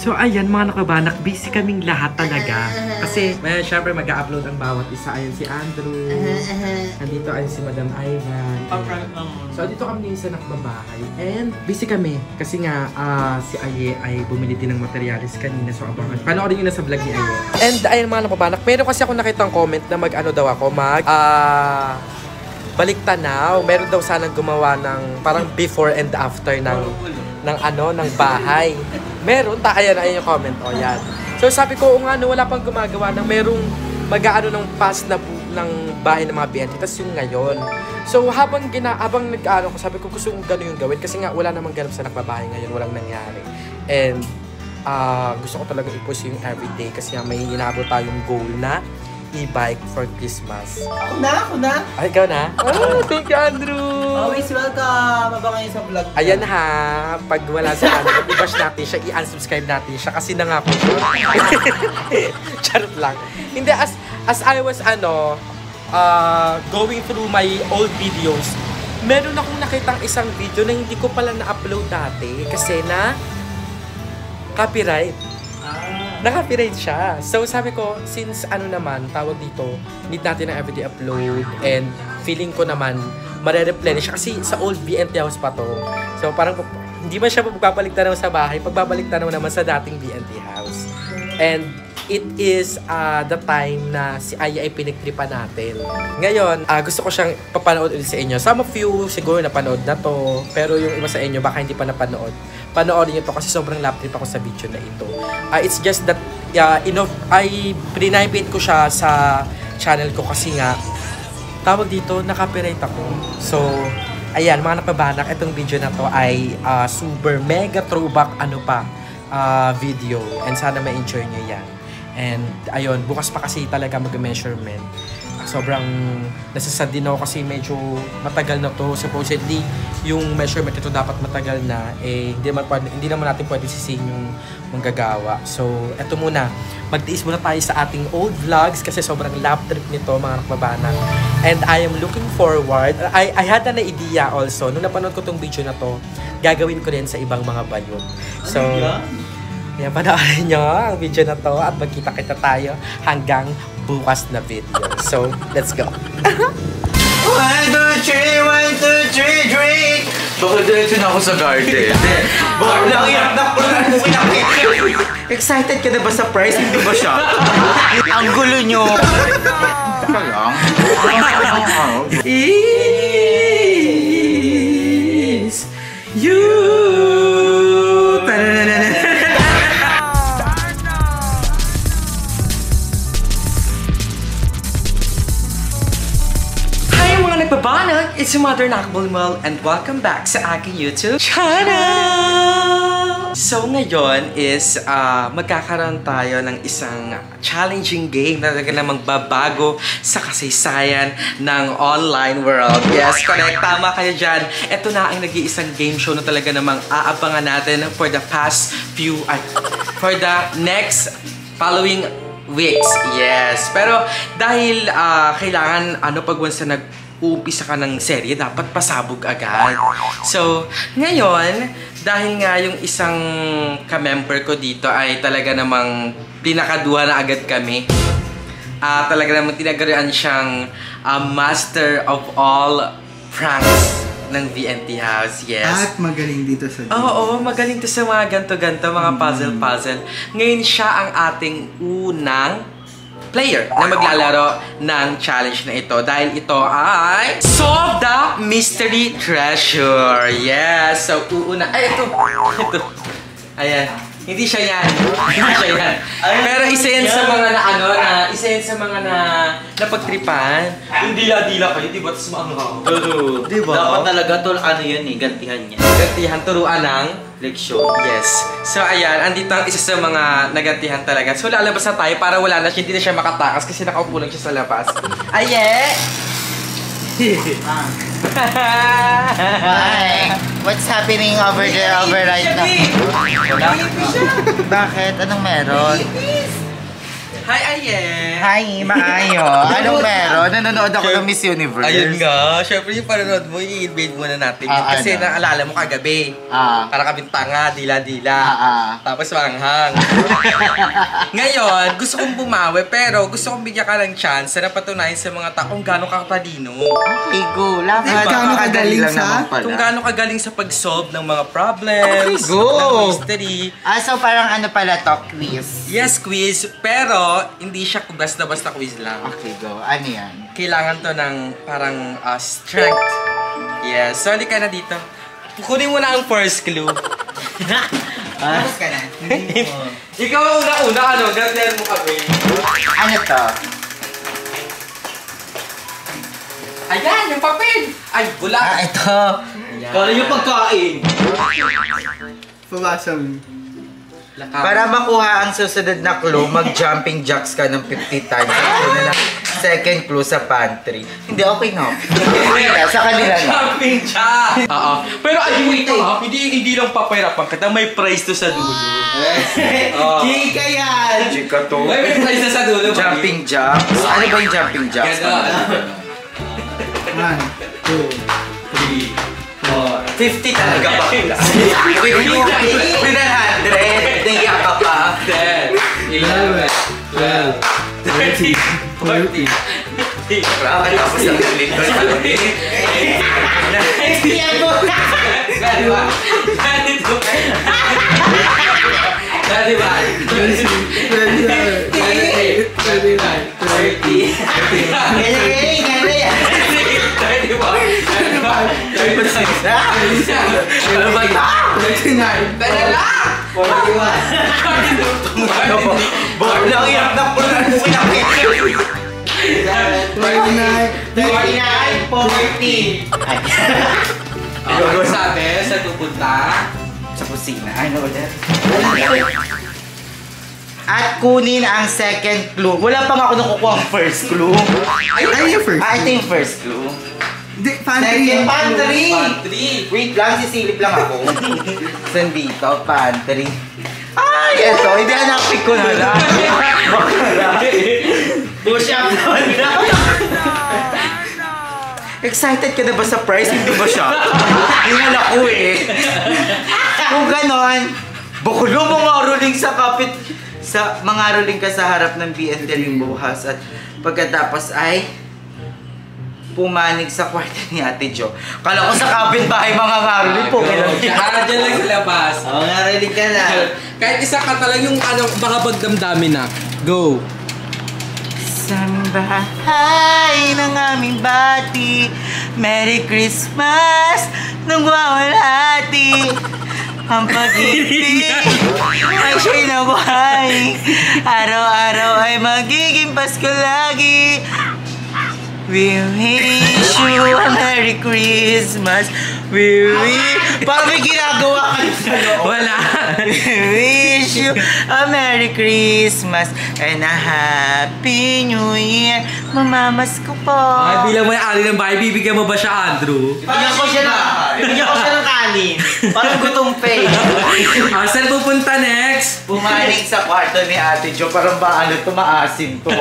So ayan mga nakabanak, busy kaming lahat talaga. Kasi syempre mag-upload ang bawat isa. Ayan si Andrew. Nandito ay si Madam Ivan. So dito kami sa nakbabahay. And busy kami. Kasi nga si Aye ay bumili din ng materialis kanina. So abangan. Panoorin nyo na sa vlog ni Aye. And ayan mga nakabanak, meron kasi ako nakitang comment na mag-ano daw ako. Balik tanaw. Meron daw sanang gumawa ng parang before and after ng bahay. Meron, ayan yung comment. O yan. So sabi ko, wala pang gumagawa ng merong mag-aano ng past na ng bahay ng mga BNT. Tapos yung ngayon. So habang nag-aano ko, sabi ko gusto kong gano'n yung gawin. Kasi nga wala namang ganap sa nakbabahay ngayon. Walang nangyari. And gusto ko talaga i-push yung everyday. Kasi nga may inabot tayong goal na e-bike for Christmas. Ako na! Ay, ikaw na? Oh, thank you, Andrew! Always welcome! Abangan niyo sa vlog. Ayan ha, pag wala sa i-bash natin siya, i-unsubscribe natin siya kasi nangako siya. Charot lang. Hindi, as I was going through my old videos, meron akong nakitang isang video na hindi ko pala na-upload dati kasi na copyright. Naka-copyright siya. So sabi ko, since tawag dito, need natin ng everyday upload and feeling ko naman, mare-replenish kasi sa old BNT house pa to. So parang hindi man siya pagbabalik tanaw sa bahay, pagbabalik tanaw naman sa dating BNT house. And it is the time na si Aya ay pinagtripan natin. Ngayon, gusto ko siyang papanood ulit sa inyo. Some of you siguro napanood na to, pero yung iba sa inyo baka hindi pa napanood. Panoorin nyo to kasi sobrang lap trip ako sa video na ito. It's just that, pinipit ko siya sa channel ko kasi nga, tawag dito, naka-copyright ako. So, ayan, mga napabanak, itong video na to ay super mega throwback video. And sana ma-enjoy nyo yan. And ayun, bukas pa kasi talaga mag-measurement. Sobrang nasasad din ako kasi medyo matagal na to. Supposedly, yung measurement ito dapat matagal na. Hindi naman natin pwede sisihin yung manggagawa. So, eto muna. Magtiis muna tayo sa ating old vlogs kasi sobrang lap trip nito mga nakbabanak. And I am looking forward. I had an idea also. Nung napanood ko tong video na to, gagawin ko rin sa ibang mga bayot. So, yan, panoorin nyo ang video na to at magkita-kita tayo hanggang bukas na video. So, let's go! 1, 2, 3, drink! Baka diretso na ako sa garden. Baka lang yan na Excited ka na ba sa prize? Hindi ba siya? Ang gulo nyo! Baka lang. Is you. It's your mother, Nakbulmal, and welcome back sa aking YouTube channel! So ngayon is magkakaroon tayo ng isang challenging game na talaga namang babago sa kasaysayan ng online world. Yes, correct. Tama kayo dyan. Ito na ang nag-iisang game show na talaga namang aabangan natin for the next following weeks. Yes. Pero dahil kailangan pag once na uumpisa ka ng serye, dapat pasabog agad. So, ngayon, dahil nga yung isang ka-member ko dito ay talaga namang pinakaduha na agad kami. Talaga namang tinagurian siyang master of all pranks ng VNT House. Yes. At magaling dito sa game. Oo, magaling to sa mga ganto-ganto, mga puzzle-puzzle. Ngayon siya ang ating unang player na maglalaro ng challenge na ito dahil ito ay Solve the Mystery Treasure. Yes. So, uuna. Ay, ito. Ayan. Hindi siya yan. Pero isa yan sa mga napagtripan. Yung dila-dila kayo, di ba? Tapos maanghang. Diba? Dapat talaga to, gantihan niya. Gantihan, turuan ng leksyon. Yes. So, ayan. Andito ang isa sa mga nagantihan talaga. So, lalabas na tayo para wala na siya. Hindi na siya makatakas kasi nakaupo lang siya sa labas. Aye! Hi! What's happening over there, right now? Bakit? Anong meron? Hi, Ayen! Hi, maayo. Anong meron? Nanonood ako ng Miss Universe. Ayun nga, syempre yung panonood mo, i-invade muna natin. Kasi ano? naalala mo kagabi. Para kaming tanga, dila-dila. Tapos manghang. Ngayon, gusto kong bumawi, pero gusto kong bigyan ka ng chance na patunayan sa mga taong gano'ng katalino. Okay, go. Lahat Diba? makadali lang naman pala. Kung gano'ng kagaling sa pag-solve ng mga problems, Okay, go. ng mystery. So parang ano pala to, quiz. Yes, quiz, pero hindi siya basta-basta quiz lang. Okay, go. Ano yan? Kailangan to ng parang strength. Yes, so hindi ka na dito. Kunin mo na ang first clue. Tapos ka na. Ikaw ang una-una, ano? Ganyan mo kami. Ano to? Ayan, yung papel! Ay, bula! Ito. Kala yung pagkain. Pabasa mo. Para makuha ang susunod na clue, mag-jumping jacks ka ng 50 times. Ito na lang. Second clue sa pantry. Hindi, okay no? Sa kanila na. Jumping jack! Oo. Pero ay, ito ha, hindi lang papahirapan kita. May prize to sa dulo. Chika yan! Chika to. May prize na sa dulo. Jumping jacks? Ano ba yung jumping jacks? Gano'n. 1, 2, 3, 50 talaga ba? 50, 100. Naiya ka pa. 10, 11, 12, 13, 14, 15, Tapos ang galing ko. Diba? Diba? 49, 40. Ano sabi? Sa pupunta? Sa kusina. Ano ulit? At kunin ang second clue. Wala pa nga ako nakukuha ang first clue. Ay, yung first. Ito yung first clue. Hindi, pantry. Second, pantry! Pantry. Wait lang, sisilip lang ako. Saan dito? Pantry. Ay, eto. Hindi, hanapin ko na lang. Push up naman na. Excited ka na ba sa prize? Hindi ba siya? Hingal ako eh. Kung ganon, bukulo mo mga ruling sa kapit, sa mga ruling ka sa harap ng BNT ring bukas at pagkatapos ay pumanig sa kwarto ni Ate Jo. Kala ko sa kapitbahay mga ngaruling po. Dyan lang sa labas. Oo, ngaruling ka na. Kahit isa ka talaga yung ano, baka pagdamdamin na. Go! Sa aming bahay ng aming bati, Merry Christmas nang wawalhati. Ang pag-ibig ay siya'y nabuhay. Araw-araw ay magiging Pasko lagi. We wish you a Merry Christmas. We wish... Parang may ginagawa ka sa loob. Wala! We wish you a Merry Christmas and a Happy New Year. Mamamas ko po. Ay, bilang may ali ng bahay, bibigyan mo ba siya, Andrew? Bigyan ko siya ng kanin. Parang gutom pay. Saan pupunta next? Pumaling sa kwarto ni Ate Jo. Parang ba ano, tumaasim to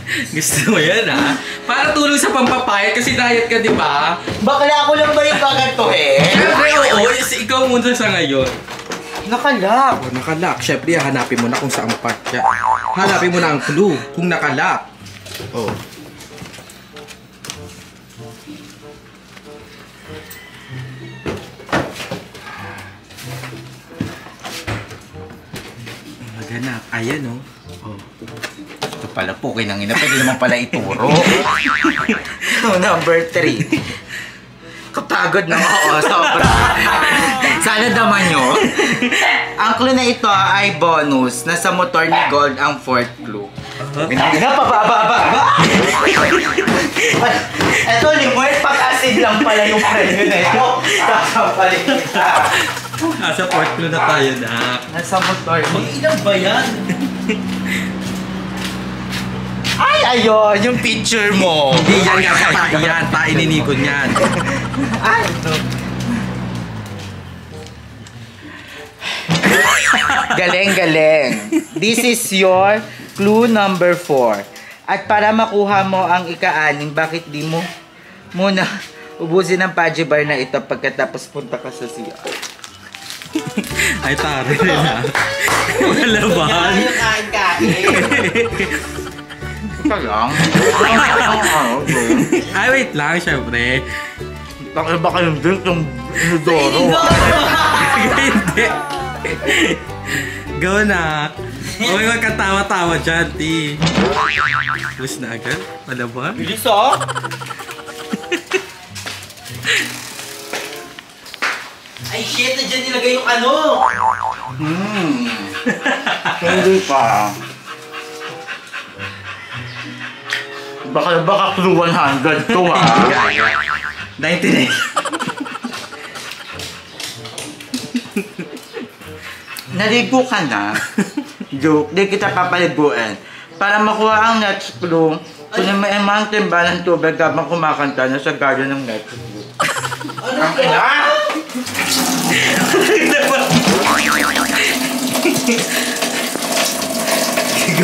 Gusto mo yan, ha? Para tulong sa pampapayat kasi diet ka, di ba? Bakla ako lang ba yung kagantuhin? Siyempre, oo. Ikaw muna sa ngayon. Nakalak. Oh, nakalak. Siyempre, hanapin mo na kung saan part siya. Hanapin mo na ang clue kung nakalak. Oh. Maghanap. Ayan, oh. Oh. Ito pala po, kinangina. Pwede naman pala ituro. Number 3. Kapagod na ako. Sobra. Sana naman nyo. Ang clue na ito ay bonus. Nasa motor ni Gold ang fourth clue. Pinagina, pababa. Ito, limit. Pag-acid lang pala yung premyo na ito. Sasampalin kita. Nasa fourth clue na tayo, Nak. Nasa motor ni... Ilan ba yan? Ay, ayun, yung picture mo. Hindi yan nga katain yan. Tain ni Nikon yan. Ay, ito. Galing. This is your clue number 4. At para makuha mo ang ika-anim, bakit di mo muna ubusin ang Paji Bar na ito pagkatapos punta ka sa CR? Ay, tari rin ha. Wala ba? Ito lang. Ay, wait lang, syempre. Baka yung drink yung inodoro. Hindi. Go na. Huwag magkatawa-tawa dyan, T. Push na agad? Wala ba? Bilis oh! Ay shit, na dyan nilagay yung ano. Hindi pa. Baka clue 100 to ha. 99. Naligo ka na. Joke, di kita papaliguan. Para makuha ang next clue, kunin mo ang mga timba ng tubig habang kumakanta na sa garden ng next clue. Ang ina!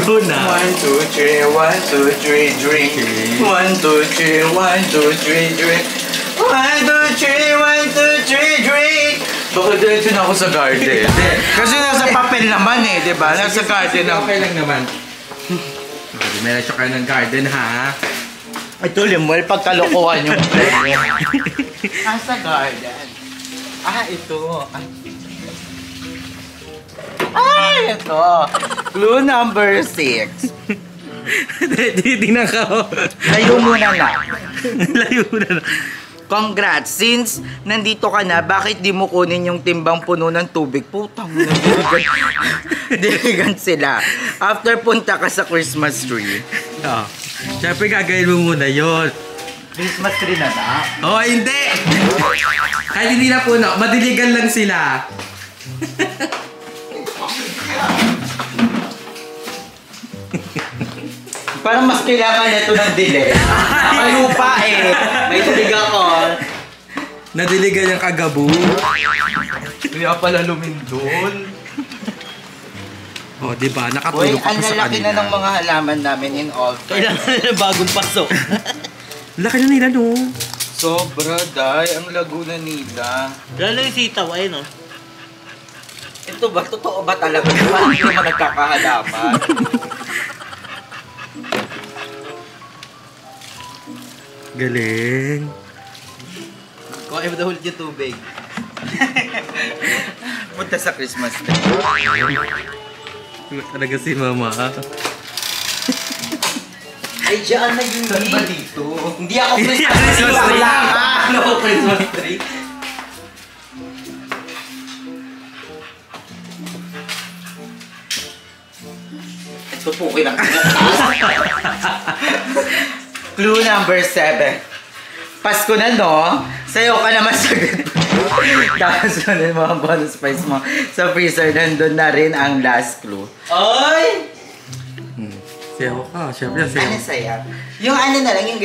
Go na. 1, 2, 3, 1, 2, 3, drink. 1, 2, 3, 1, 2, 3, drink. 1, 2, 3, 1, 2, 3, drink. Bakit diretso na ako sa garden? Kasi nasa papel naman eh, di ba? Nasa garden ako. Okay lang naman. Meron siya kayo ng garden, ha? Ito, Limwell, pagkalokohan yung premyo. Nasa garden. Ito. Ito. Clue number 6. Titignan ka ako. Layo muna na. Layo na. Congrats! Since nandito ka na, bakit di mo kunin yung timbang puno ng tubig? Putang na, diligan sila. After punta ka sa Christmas tree. Oo. Siyempre gagawin mo muna yun. Christmas tree na na? Oh, hindi! Kahit hindi na puno, madiligan lang sila. Parang mas kailangan nito ng delay. May lupa eh. May tulig ako. Nadiligan yung kagabu. Kaya pala lumindol. Oh, di ba? Uy, Nakatulog ang ako sa lalaki kanila. na ng mga halaman namin in all. Kailangan na bagong pasok. Laki na nila, no? Sobra, day. Ang laguna nila. Lalo yung sitaw, ayun oh. Ito ba? Totoo ba talaga? Parang hindi naman nagkakahalaman. Galing. Kuha mo dahil yung tubig. Punta sa Christmas tree. Talaga si Mama. Ay, dyan na yun. Saan ba dito? Hindi ako Christmas Christmas tree. tree. Wala ka. Ano ako Christmas tree? Ito po Clue number 7. Pasko na, no? Sa'yo ka naman sagot. Tapos yun yung mga bonus prize mo. Sa freezer, nandun na rin ang last clue. Ay! Sayo ka. Siyempre, sayo. Ano saya? Yung ano na lang, yung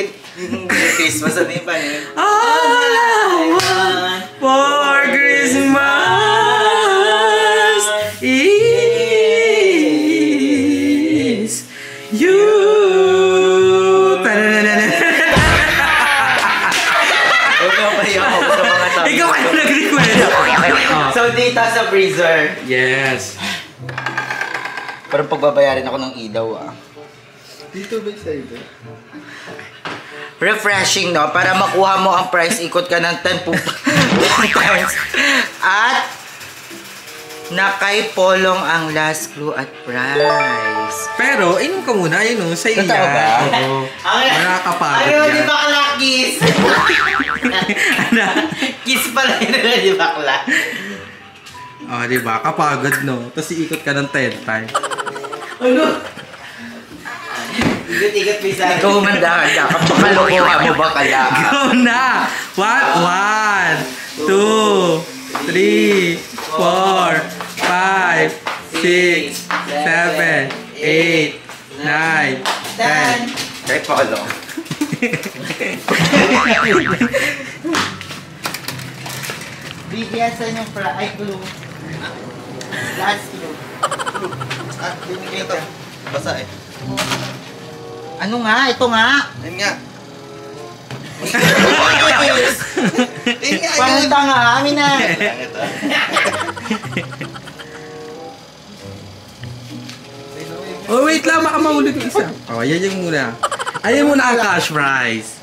Christmas, ano yung paano yun? All I want for Christmas is you. Huwag mo pa yung ako sa mga tao. Ikaw kayo nag-request. So, dito sa freezer. Yes. Parang pagbabayarin ako ng ilaw, ah. Dito ba sa iba? Refreshing, no? Para makuha mo ang price, ikot ka ng 10 times. At nakay Polong ang last clue at price. Pero, inom ka muna. Yun, sa iya. Totoo ba? Oo. Nakakapagod Ayaw, di yan. bakla kiss. Kiss pala yun, di bakla. Oh, di ba? Kapagod, no? Tapos iikot ka ng 10 times. Ano? Igat-igat may sa Ikaw mandahan ka. Kapakalokoha mo ba kala? Go na! 1, 2, 3, 4, 5, 6, 7, 8, 9, 10. Kay Polo. Bigyan sa inyong ay clue. Last clue. Ah, ito. Basa eh. Ano nga? Ito nga. Ayun nga. Ayun nga, Pangunta nga, amin na. Ito. Oh, wait lang, baka mahulog yung isa. Oh, yan yung muna. Ayan muna ang cash prize.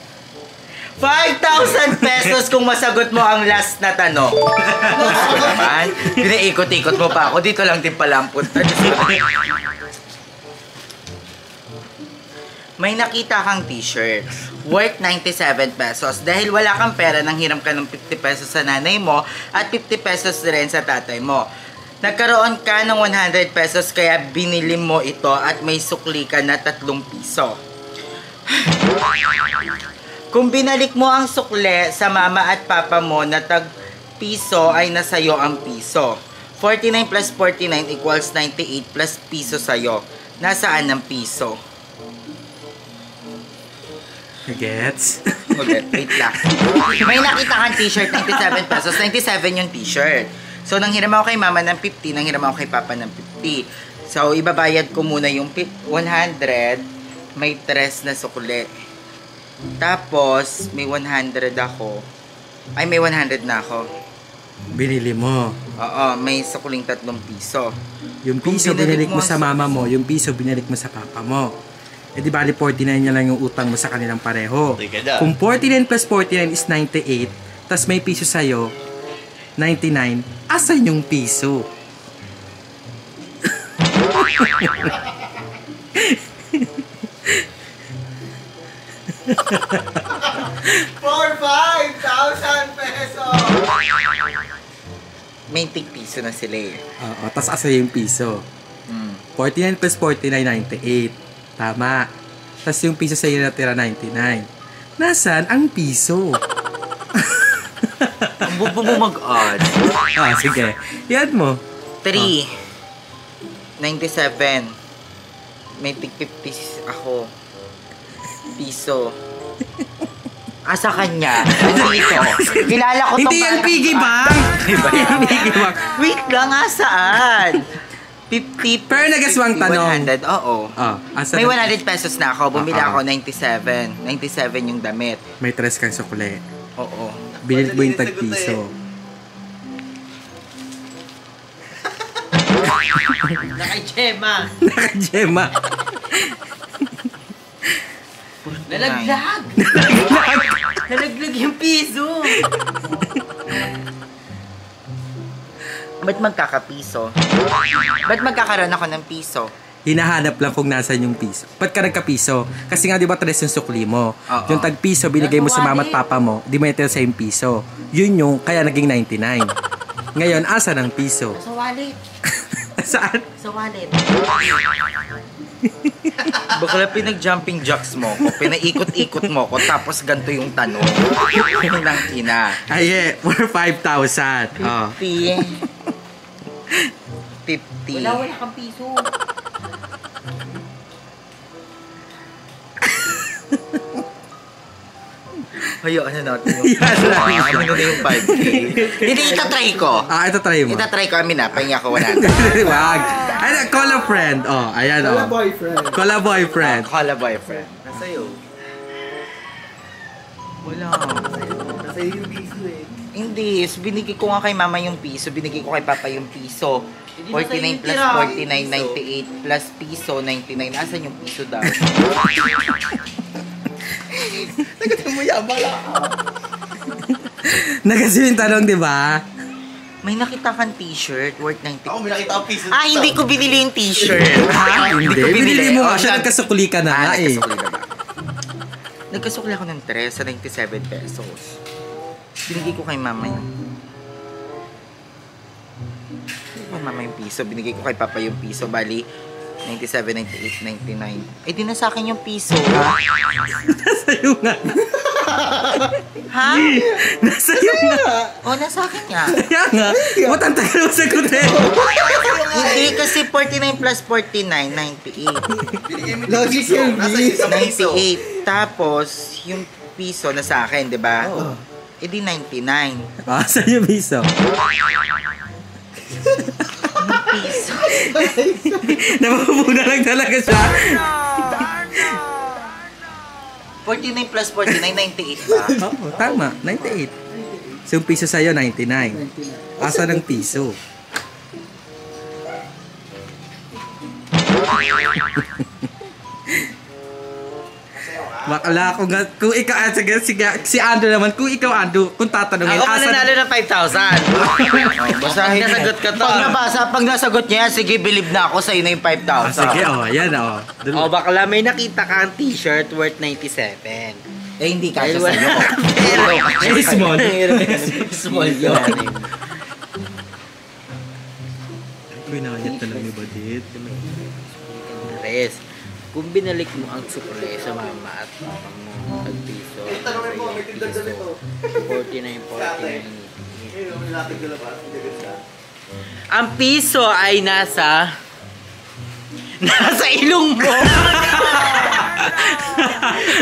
5,000 pesos kung masagot mo ang last na tanong. Naman, pinaikot-ikot mo pa ako. Dito lang din pala ang punta. May nakita kang t-shirt worth 97 pesos. Dahil wala kang pera, nanghiram ka ng 50 pesos sa nanay mo at 50 pesos rin sa tatay mo. Nagkaroon ka ng 100 pesos kaya binili mo ito at may sukli ka na 3 piso. Kung binalik mo ang sukle sa mama at papa mo na tag piso ay nasayo ang piso. 49 plus 49 equals 98 plus piso sa'yo. Nasaan ang piso? Gets? Okay, wait lang. May nakita kang t-shirt, 97 pesos. 97 yung t-shirt. So, nanghiram ako kay mama ng 50, nanghiram ako kay papa ng 50. So, ibabayad ko muna yung 100, may 3 na sukle. Tapos, may 100 ako. Ay, may 100 na ako. Binili mo. Oo, may sukuling 3 piso. Yung piso binalik mo sa mama mo, yung piso binalik mo sa papa mo. Eh di bali 49 niya lang yung utang mo sa kanilang pareho. Kung 49 plus 49 is 98, tas may piso sa'yo, 99, asan yung piso? For 5,000 pesos! May tig piso na sila eh. Oo, tas asan yung piso? 49 plus 49, 98. Tama. Tas yung piso sa'yo natira 99. Nasaan ang piso? Ang bubo mo mag-odd. Ah, sige. Yan mo. 3. 97. May tig 50 ako. Piso. Asa kanya? Nandito. Kilala ko Hindi yan piggy bank! Diba yan? Piggy bank. Wait lang, asaan? 50 Pero nagaswang tanong. 100, oo. Oh, asan May ang- 100 pesos na ako. Bumili Ah, ah. ako 97. 97 yung damit. May 3 kang sukle. Oo. Binili mo yung tag-piso. Naka-Gemma. Naka-Gemma. Nalaglag. Nalaglag yung piso. Ba't magkakapiso? Ba't magkakaroon ako ng piso? Hinahanap lang kung nasan yung piso. Ba't ka nagka-piso? Kasi nga di ba 3 yung sukli mo? Oo. Yung tag-piso binigay mo sa mama at papa mo, di mo natira sa yung piso. Yun yung kaya naging 99. Ngayon, asan ang piso? Sa wallet. Saan? Sa wallet. Bakla pinag-jumping jacks mo ko, pinaikot-ikot mo ko, tapos ganito yung tanong. Nang ina. Ay, for 5,000. Oh. 50. 50. Wala kang piso. Hayaan na natin yung Yan lang. Amin na yung 5K. Hindi, itatry ko. Ah, ito try mo. Itatry ko, amin na. Pahinga ko 100. Wag. Ay, call a friend. Oh, ayan Wala oh. boyfriend. Call a boyfriend. Call a boyfriend. Nasa'yo. Wala. Nasa'yo yung piso eh. Hindi. Binigay ko nga kay mama yung piso. Binigay ko kay papa yung piso. Hindi ba 49 sa'yo plus yung 49, tira? 98 plus piso, 99. Asan yung piso daw? Nagkata mo yabala ka. Nagkasi yung tanong, di ba? May nakita kang t-shirt worth 90. Ako may nakita ang piso. Ah, hindi ko binili yung t-shirt. Ha? Hindi. ko Binili mo nga Oh, siya. Nagkasukli ka na nga eh. nagkasukli na ba? Nagkasukli ako ng 3 sa 97 pesos. Binigay ko kay mama yun. Kay mama yung piso. Binigay ko kay papa yung piso. Bali, 97, 98, 99. Eh, di na sa akin yung piso. Nasa'yo nga. Ha? Nasa'yo nga. O, nasa akin nga. Kaya nga. Ba't ang tagal mo sagutin? Hindi kasi 49 plus 49, 98. Binigay mo Logic piso. yun, Nasa isang piso. 98. Tapos, yung piso na sa akin, di ba? Oo. Eh di 99. Ah, saan yung piso? Napapuna lang talaga siya. 49 plus 49, 98 ba? Oo, tama. 98. So, yung piso sa'yo, 99. Asa ng piso? Bakla kung ikaw si Ando naman, kung ikaw Ando, kung tatanungin Ako mananalo ng 5,000. Basahin Nasagot ka to. Pag nasagot niya, sige, believe na ako sa'yo na yung 5,000. Sige, yan O bakla, may nakita kang t-shirt worth 97. Eh, hindi kasi Dahil sa'yo. Very small. Small yun. Binayat na lang ni Badit. Res, kung binalik mo ang sukle sa mama at papa mo at piso, 49. Ang piso ay nasa ilong mo.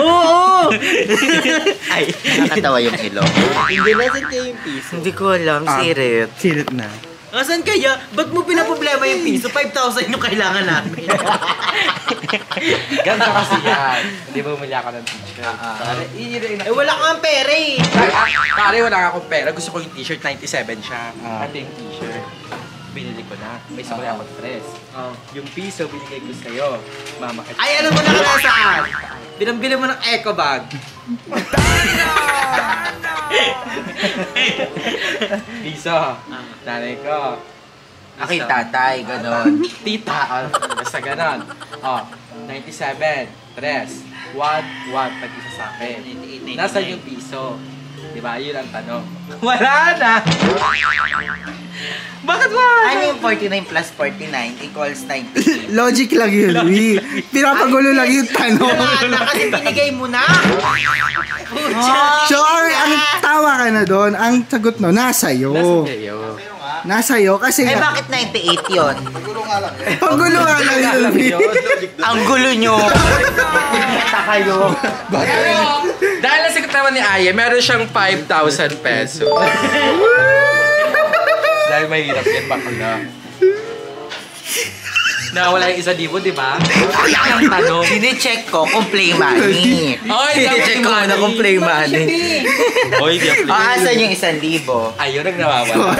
Oo. Ay, nakakatawa yung ilong. Hindi nasan kayo yung piso. Hindi ko alam, sirit. Sirit na. Nasaan kaya? Ba't mo pinaproblema yung piso? 5,000 yung kailangan namin. Ganda kasi yan. Hindi ba umili ako ng t-shirt? Eh wala kang pera eh. Pare, wala nga akong pera. Gusto ko yung t-shirt, 97 siya. Ito yung t-shirt. Binili ko na. May sabay ako stress. Yung piso, binigay ko sa'yo. Mama, Ay, alam mo na ka nasaan? Binambili mo ng eco bag. piso. Nanay ko. Aking tatay, ganon. Tita. Basta ganon. 97. 3. 1. Tag-isa sa akin. 98, 99. Nasaan yung piso? Diba? Yun ang tanong. Wala na! Bakit ba? Ano yung 49 plus 49 equals 90? Logic lang yun, Lee. Pinapagulo lang yung tanong. Wala na kasi binigay mo na. So, ang tawa ka na doon, ang sagot no, nasa'yo. Sa'yo. Nasa'yo kasi Eh, bakit 98 yun? pagulo nga lang yun, Lee. Ang gulo nyo. Pero, dahil nasagot naman ni Aya, meron siyang 5,000 pesos. Dahil mahirap yan, bakla. Nawala yung 1,000, di ba? Ang tanong. Sine-check ko kung play money. Oy, Sine-check ko na kung play money. Oy, di O, asan yung 1,000? Ayun ang nawawala.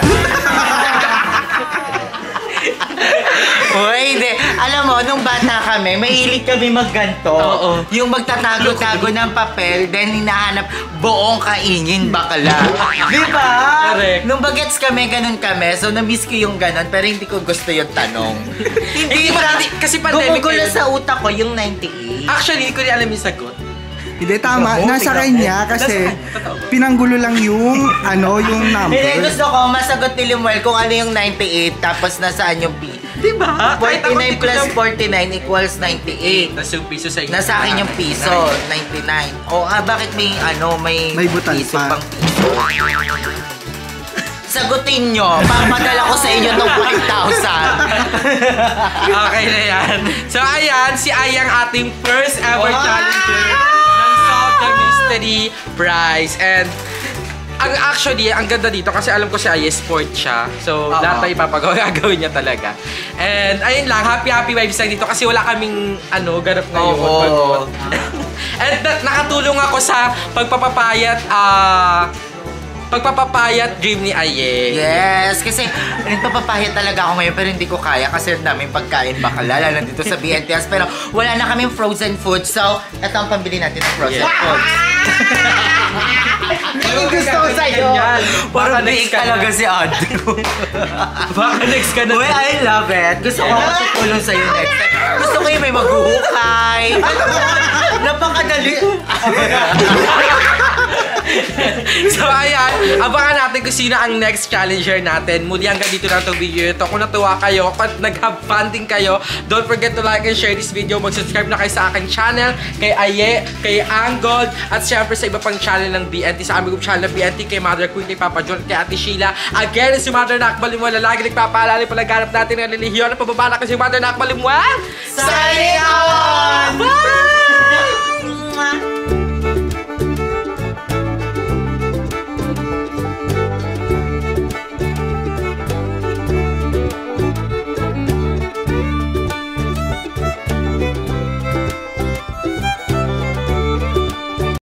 Hoy, hindi. Alam mo, nung bata kami, mahilig kami magganto. Oo. Yung magtatago-tago ng papel, then hinahanap buong kainin bakla. Di ba? Correct. Nung bagets kami, ganun kami. So, na-miss ko yung ganun, pero hindi ko gusto yung tanong. Hindi ba? Kasi pandemic Gumugulo yun. sa utak ko yung 98. Actually, hindi ko rin alam yung sagot. Hindi, tama. Oo, Nasa tignan mo. kanya kasi Nasa kanya, totoo. pinanggulo lang yung, yung Hindi, number. gusto ko masagot ni Limuel kung ano yung 98, tapos nasaan yung P. Diba? 49 plus 49 equals 98. Tapos yung piso sa inyo. Nasa akin yung piso, 99. O bakit may May butal piso pa. pang piso? Sagutin nyo, papadala ko sa inyo ng 5,000. Okay na yan. So, ayan, si Ayang ating first ever challenger ng Solve the Mystery Prize. And, actually, ang ganda dito kasi alam ko si Aya, sport siya. So, lahat na ipapagawa, gagawin niya talaga. And, ayun lang, happy vibes lang dito kasi wala kaming, ganap ngayon. Oo. And, nakatulong ako sa pagpapapayat dream ni Aye. Yes, kasi nagpapapahit talaga ako ngayon pero hindi ko kaya kasi ang daming pagkain bakala lalo dito sa BNTS pero wala na kaming frozen food so eto ang pambili natin ng frozen foods. Ang gusto ko sa'yo. Parang biig talaga si Andrew. Baka next ka na. Uy, I love it. Gusto ko matutulong sa'yo next time. Gusto ko yung may maghuhukay. Napakadali. So ayan, abangan natin kung sino ang next challenger natin. Muli hanggang dito na itong video ito. Kung natuwa kayo, kung nag-have fun din kayo, don't forget to like and share this video. Mag-subscribe na kayo sa aking channel, kay Aye, kay Angold, at syempre sa iba pang channel ng BNT, sa aming group channel ng BNT, kay Mother Queen, kay Papa John, kay Ate Sheila. Again, si Mother Nakbalimwala, lagi nagpapaalala pa naghanap natin ng relihiyon na pababala kasi si Mother Nakbalimwala. Signing on! Bye!